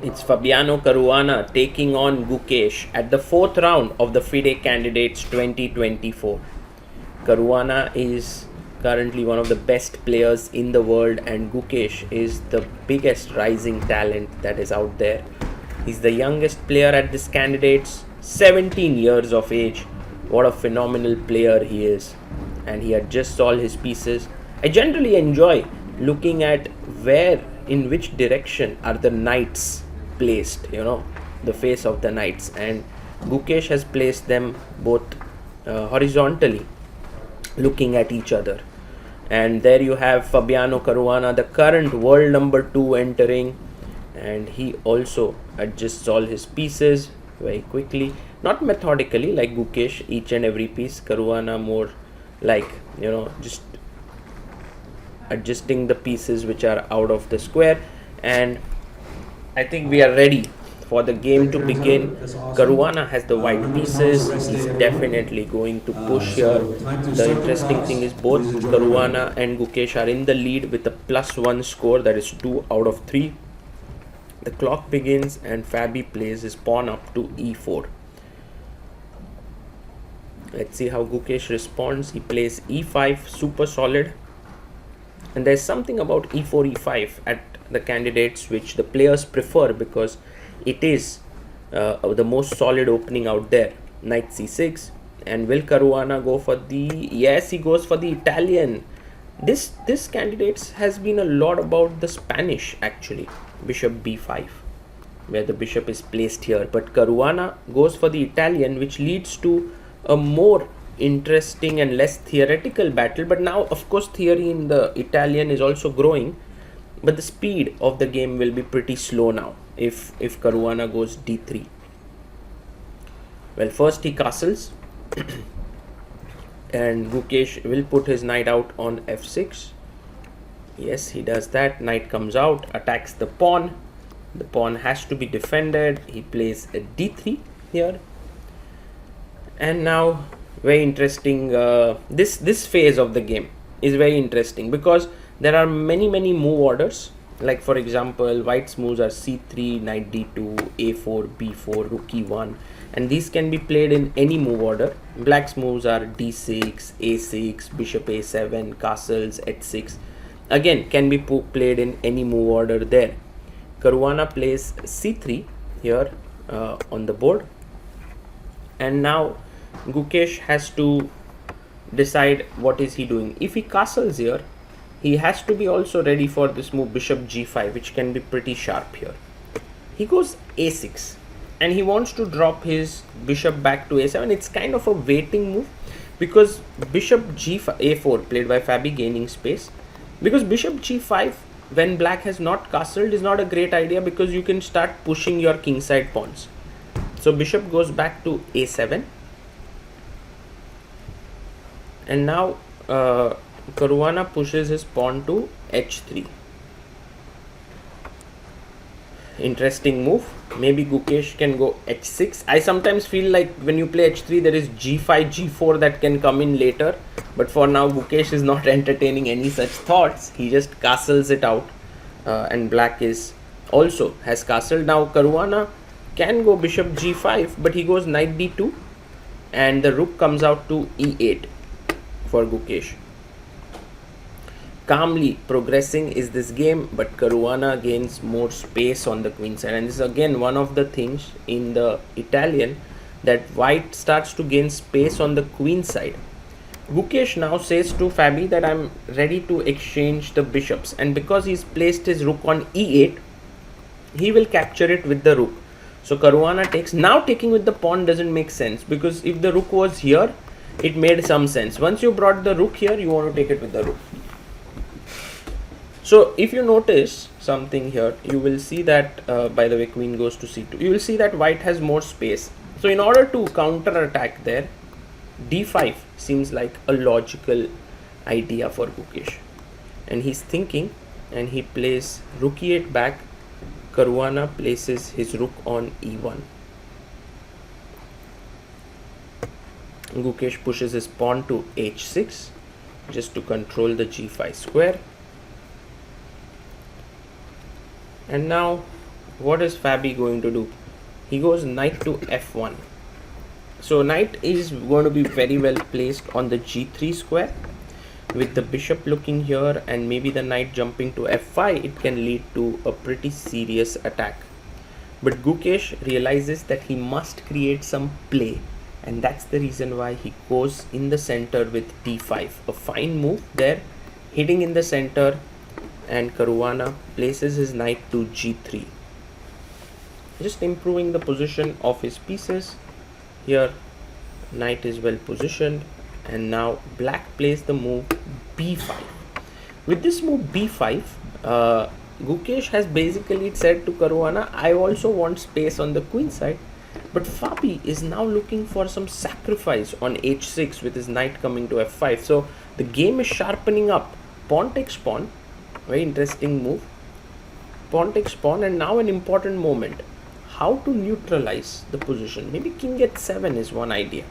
It's Fabiano Caruana taking on Gukesh at the fourth round of the FIDE Candidates 2024. Caruana is currently one of the best players in the world, and Gukesh is the biggest rising talent that is out there. He's the youngest player at this Candidates, 17 years of age. What a phenomenal player he is, and he adjusts all his pieces. I generally enjoy looking at in which direction are the knights placed, the face of the knights, and Gukesh has placed them both horizontally, looking at each other. And there you have Fabiano Caruana, the current world number 2, entering, and he also adjusts all his pieces very quickly, not methodically like Gukesh, each and every piece. Caruana more like, just adjusting the pieces which are out of the square. And I think we are ready for the game to begin. Caruana has the white pieces. He's definitely going to push here. The interesting thing is both Caruana and Gukesh are in the lead with a +1 score, that is 2 out of 3. The clock begins and Fabi plays his pawn up to e4. Let's see how Gukesh responds. He plays e5, super solid. And there's something about e4, e5 at the Candidates which the players prefer, because it is the most solid opening out there. Knight c6. And will Caruana go for yes, he goes for the Italian. This Candidates has been a lot about the Spanish, actually. Bishop b5, where the bishop is placed here, but Caruana goes for the Italian, which leads to a more interesting and less theoretical battle. But now, of course, theory in the Italian is also growing, but the speed of the game will be pretty slow now if Caruana goes d3. Well, first he castles and Gukesh will put his knight out on f6. Yes, he does that. Knight comes out, attacks the pawn. The pawn has to be defended. He plays a d3 here. And now, very interesting, this phase of the game is very interesting, because there are many move orders. Like, for example, white's moves are c3, knight d2, a4, b4, rook e1, and these can be played in any move order. Black's moves are d6, a6, bishop a7, castles, h6. Again, can be played in any move order there. Caruana plays c3 here on the board, and now Gukesh has to decide what is he doing. If he castles here, he has to be also ready for this move bishop g5, which can be pretty sharp here. He goes a6 and he wants to drop his bishop back to a7. It's kind of a waiting move, because bishop g5, a4 played by Fabi, gaining space, because bishop g5 when black has not castled is not a great idea, because you can start pushing your kingside pawns. So bishop goes back to a7, and now Caruana pushes his pawn to h3. Interesting move. Maybe Gukesh can go h6. I sometimes feel like when you play h3, there is g5, g4 that can come in later. But for now, Gukesh is not entertaining any such thoughts. He just castles it out. And black has castled. Now Caruana can go bishop g5, but he goes knight d2. And the rook comes out to e8 for Gukesh. Calmly progressing is this game, but Caruana gains more space on the queen side, and this is again one of the things in the Italian, that white starts to gain space on the queen side. Gukesh now says to Fabi that I'm ready to exchange the bishops, and because he's placed his rook on e8, he will capture it with the rook. So Caruana takes. Now taking with the pawn doesn't make sense, because if the rook was here, it made some sense. Once you brought the rook here, you want to take it with the rook. So if you notice something here, you will see that, by the way, queen goes to c2. You will see that white has more space. So in order to counter attack there, d5 seems like a logical idea for Gukesh. And he's thinking, and he plays rook e8 back. Caruana places his rook on e1. Gukesh pushes his pawn to h6 just to control the g5 square. And now what is Fabi going to do? He goes knight to f1. So knight is going to be very well placed on the g3 square. With the bishop looking here and maybe the knight jumping to f5, it can lead to a pretty serious attack. But Gukesh realizes that he must create some play, and that's the reason why he goes in the center with d5. A fine move there, hitting in the center, and Caruana places his knight to g3. Just improving the position of his pieces. Here, knight is well positioned, and now black plays the move b5. With this move b5, Gukesh has basically said to Caruana, I also want space on the queen side. But Fabi is now looking for some sacrifice on h6 with his knight coming to f5. So the game is sharpening up. Pawn takes pawn. Very interesting move. Pawn takes pawn, and now an important moment. How to neutralize the position. Maybe king h7 is one idea.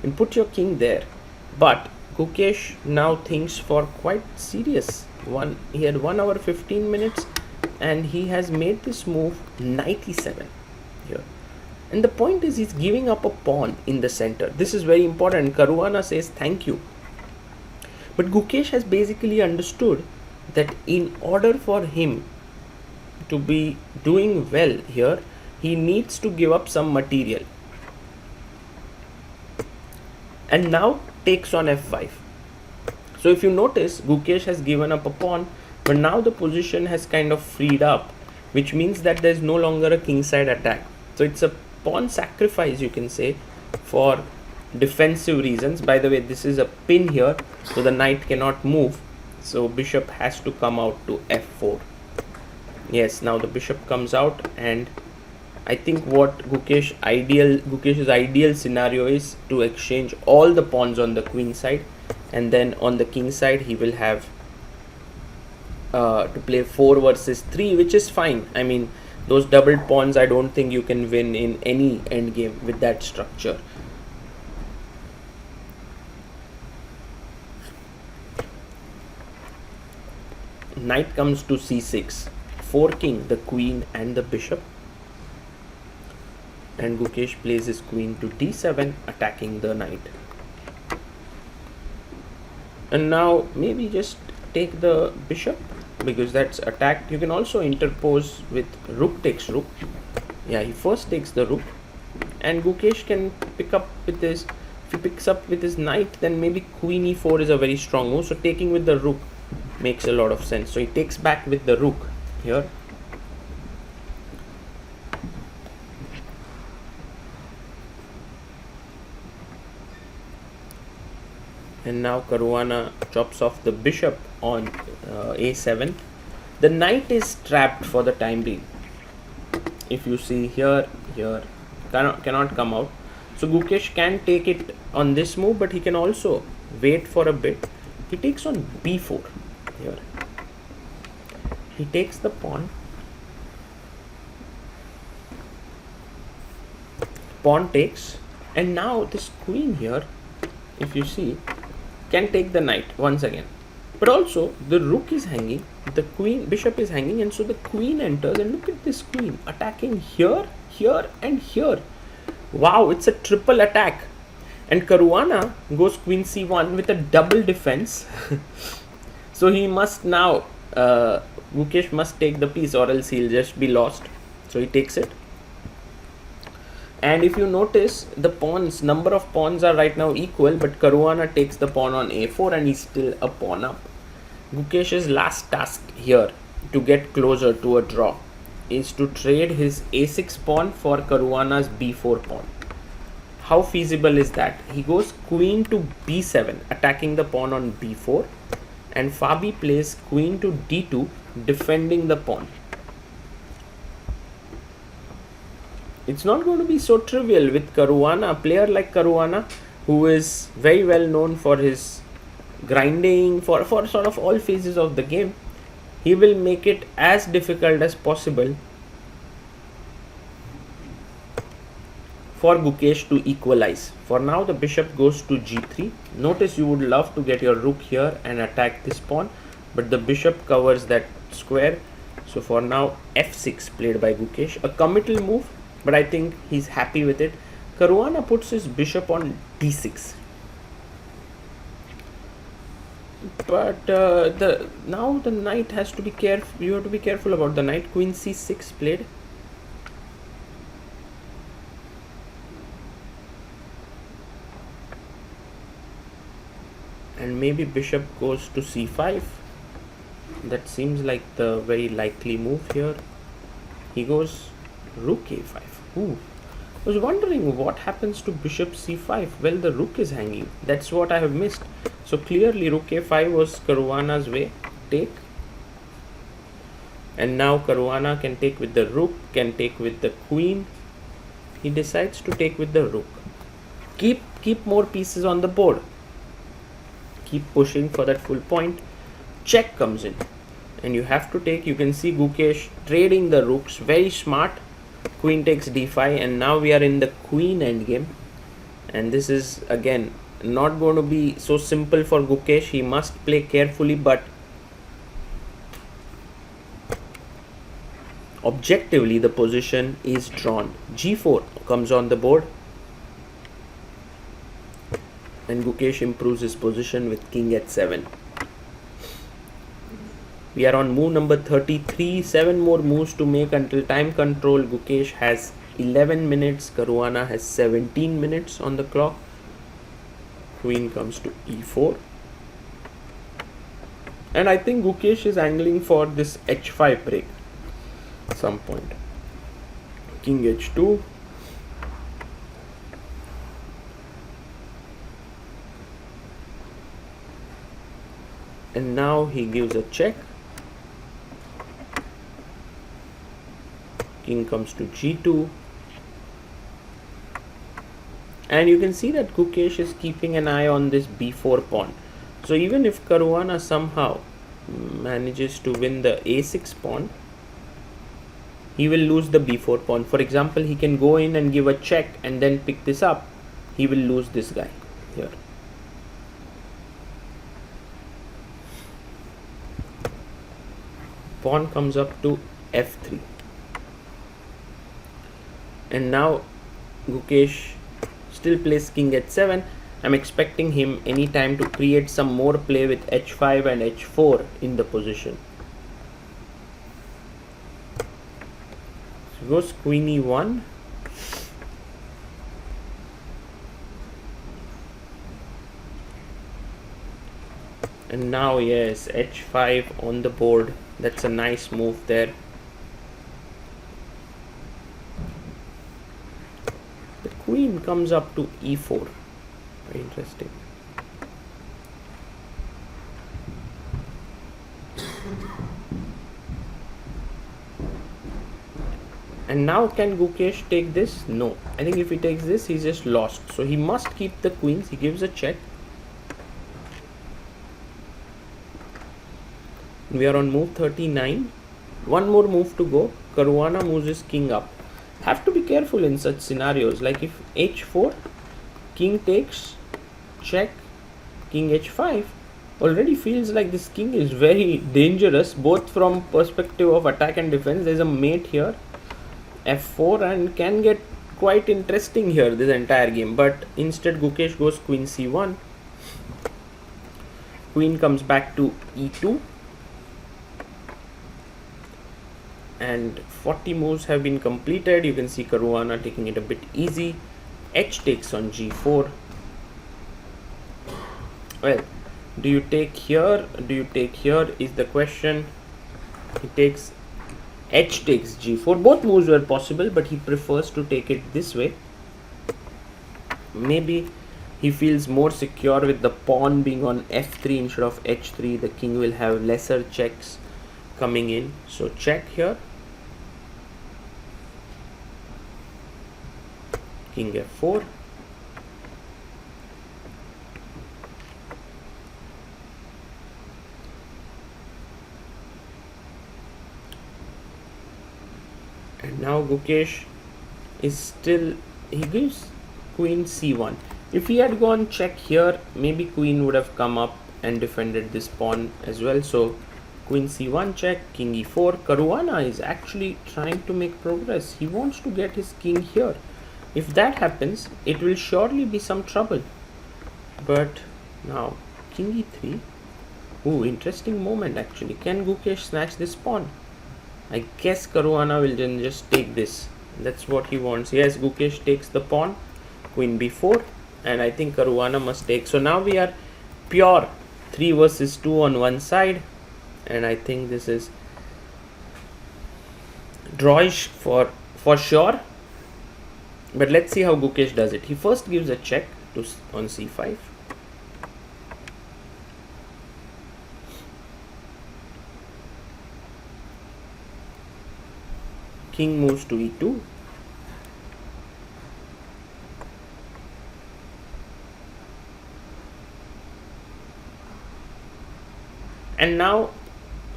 And put your king there. But Gukesh now thinks for quite serious. He had 1 hour 15 minutes and he has made this move knight e7 here. And the point is, he's giving up a pawn in the center. This is very important. Caruana says thank you. But Gukesh has basically understood that in order for him to be doing well here, he needs to give up some material. And now takes on f5. So if you notice, Gukesh has given up a pawn, but now the position has kind of freed up, which means that there is no longer a kingside attack. So it's a pawn sacrifice, you can say, for defensive reasons. By the way, this is a pin here, so the knight cannot move. So bishop has to come out to f4. Yes, now the bishop comes out, and I think what Gukesh's ideal scenario is to exchange all the pawns on the queen side, and then on the king side he will have to play 4 versus 3, which is fine. I mean, those doubled pawns, I don't think you can win in any endgame with that structure. Knight comes to c6, forking the queen and the bishop. And Gukesh plays his queen to d7, attacking the knight. And now maybe just take the bishop, because that's attacked. You can also interpose with rook takes rook. Yeah, he first takes the rook, and Gukesh can pick up with his, if he picks up with his knight, then maybe queen e4 is a very strong move. So taking with the rook makes a lot of sense. So he takes back with the rook here. And now Caruana chops off the bishop on a7. The knight is trapped for the time being. If you see here, cannot come out. So Gukesh can take it on this move, but he can also wait for a bit. He takes on b4 here. He takes the pawn. Pawn takes, and now this queen here, if you see, can take the knight once again. But also the rook is hanging, the bishop is hanging, and so the queen enters, and look at this queen attacking here, here, and here. Wow, it's a triple attack. And Caruana goes queen c1 with a double defense. So he must now, Gukesh must take the piece, or else he'll just be lost. So he takes it. And if you notice, the pawns, number of pawns are right now equal, but Caruana takes the pawn on a4 and he's still a pawn up. Gukesh's last task here to get closer to a draw is to trade his a6 pawn for Caruana's b4 pawn. How feasible is that? He goes queen to b7, attacking the pawn on b4, and Fabi plays queen to d2, defending the pawn. It's not going to be so trivial with Caruana, a player like Caruana, who is very well known for his grinding, for sort of all phases of the game. He will make it as difficult as possible for Gukesh to equalize. For now, the bishop goes to g3. Notice you would love to get your rook here and attack this pawn, but the bishop covers that square. So for now, f6 played by Gukesh, a committal move, but I think he's happy with it. Caruana puts his bishop on d6. But now the knight has to be careful. You have to be careful about the knight. Queen c6 played. And maybe bishop goes to c5. That seems like the very likely move here. He goes rook a5. Ooh. I was wondering what happens to bishop c5. Well, the rook is hanging. That's what I have missed. So clearly rook a5 was Caruana's way. Take. And now Caruana can take with the rook, can take with the queen. He decides to take with the rook. Keep more pieces on the board. Keep pushing for that full point. Check comes in. And you have to take. You can see Gukesh trading the rooks. Very smart. Queen takes d5, and now we are in the queen endgame. And this is again not going to be so simple for Gukesh. He must play carefully, but objectively the position is drawn. g4 comes on the board, and Gukesh improves his position with king h7. We are on move number 33, 7 more moves to make until time control. Gukesh has 11 minutes, Caruana has 17 minutes on the clock. Queen comes to e4. And I think Gukesh is angling for this h5 break at some point. King h2. And now he gives a check. King comes to g2, and you can see that Gukesh is keeping an eye on this b4 pawn. So even if Caruana somehow manages to win the a6 pawn, he will lose the b4 pawn. For example, he can go in and give a check and then pick this up. He will lose this guy here. Pawn comes up to f3. And now Gukesh still plays king h7. I'm expecting him anytime to create some more play with h5 and h4 in the position. So goes queen e1. And now yes, h5 on the board. That's a nice move there. Queen comes up to e4. Very interesting. And now can Gukesh take this? No. I think if he takes this, he's just lost. So he must keep the queens. He gives a check. We are on move 39. One more move to go. Caruana moves his king up. Have to be careful in such scenarios. Like if h4, king takes, check, king h5, already feels like this king is very dangerous, both from perspective of attack and defense. There's a mate here, f4, and can get quite interesting here this entire game. But instead Gukesh goes queen c1. Queen comes back to e2. And 40 moves have been completed. You can see Caruana taking it a bit easy. H takes on g4. Well, do you take here? Do you take here is the question. He takes H takes g4. Both moves were possible, but he prefers to take it this way. Maybe he feels more secure with the pawn being on f3 instead of h3. The king will have lesser checks coming in. So check here. King f4. And now Gukesh is still, he gives queen c1. If he had gone check here, maybe queen would have come up and defended this pawn as well. So Queen c1 check, king e4. Caruana is actually trying to make progress. He wants to get his king here. If that happens, it will surely be some trouble. But now king e3. Ooh, interesting moment actually. Can Gukesh snatch this pawn? I guess Caruana will then just take this. That's what he wants. Yes, Gukesh takes the pawn. Queen b4. And I think Caruana must take. So now we are pure 3 versus 2 on one side. And I think this is drawish for sure. But let's see how Gukesh does it. He first gives a check on c5. King moves to e2. And now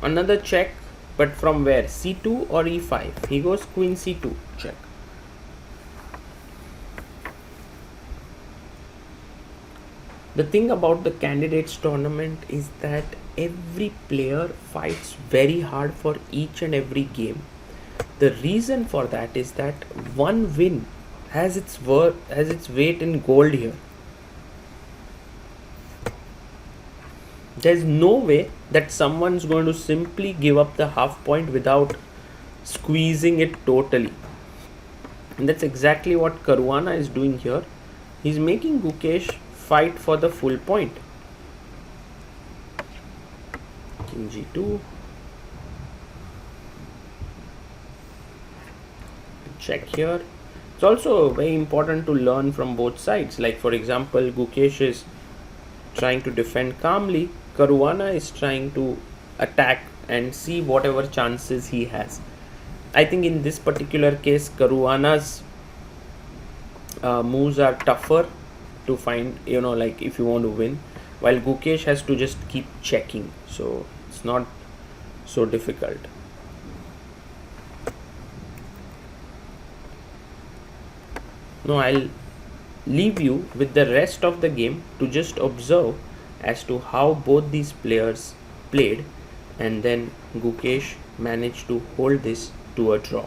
another check, but from where? c2 or e5? He goes queen c2 check. The thing about the candidates tournament is that every player fights very hard for each and every game. The reason for that is that one win has its weight in gold here. There's no way that someone's going to simply give up the half point without squeezing it totally. And that's exactly what Caruana is doing here. He's making Gukesh fight for the full point. King g2. Check here. It's also very important to learn from both sides. Like for example, Gukesh is trying to defend calmly. Caruana is trying to attack and see whatever chances he has. I think in this particular case, Caruana's moves are tougher to find, like if you want to win, while Gukesh has to just keep checking. So it's not so difficult. Now I'll leave you with the rest of the game to just observe as to how both these players played, and then Gukesh managed to hold this to a draw.